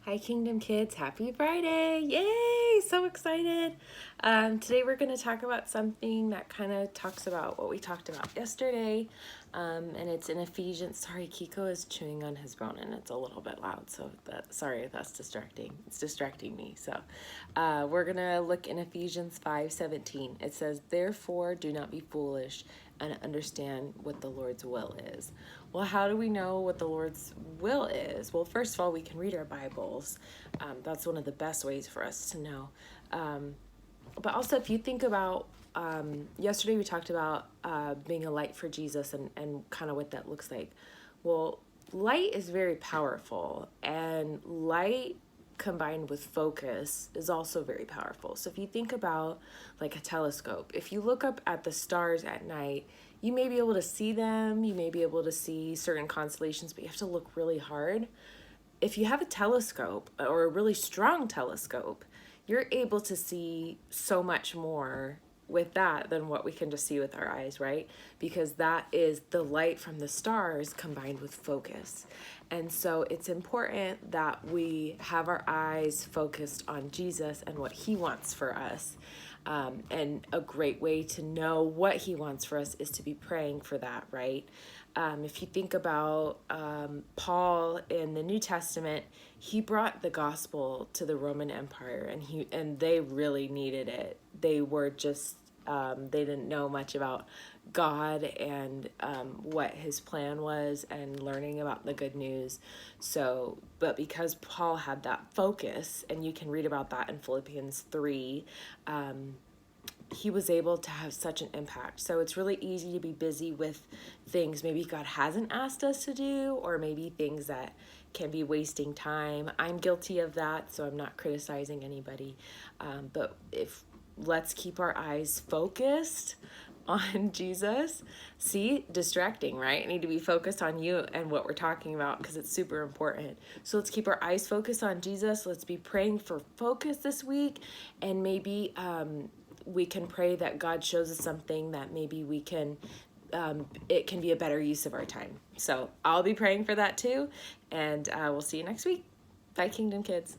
Hi, Kingdom Kids. Happy Friday. Yay! So excited. Today we're going to talk about something that kind of talks about what we talked about yesterday. And it's in Ephesians. Sorry, Kiko is chewing on his bone and it's a little bit loud. So sorry if that's distracting. It's distracting me. So we're going to look in Ephesians 5:17. It says, "Therefore, do not be foolish and understand what the Lord's will is." Well, how do we know what the Lord's will is? Well, first of all, we can read our Bibles. That's one of the best ways for us to know. But also, if you think about, yesterday we talked about being a light for Jesus and kind of what that looks like. Well, light is very powerful, and light combined with focus is also very powerful. So if you think about like a telescope, if you look up at the stars at night, you may be able to see them, you may be able to see certain constellations, but you have to look really hard. If you have a telescope or a really strong telescope, you're able to see so much more with that than what we can just see with our eyes, right? Because that is the light from the stars combined with focus. And so it's important that we have our eyes focused on Jesus and what he wants for us. And a great way to know what he wants for us is to be praying for that, right? If you think about Paul in the New Testament, he brought the gospel to the Roman Empire, and they really needed it. They were just they didn't know much about God and what his plan was, and learning about the good news. So, but because Paul had that focus, and you can read about that in Philippians 3. He was able to have such an impact. So it's really easy to be busy with things maybe God hasn't asked us to do, or maybe things that can be wasting time. I'm guilty of that, so I'm not criticizing anybody. But let's keep our eyes focused on Jesus. See, distracting, right? I need to be focused on you and what we're talking about because it's super important. So let's keep our eyes focused on Jesus. Let's be praying for focus this week, and maybe we can pray that God shows us something that maybe we can, it can be a better use of our time. So I'll be praying for that too, and we'll see you next week. Bye, Kingdom Kids.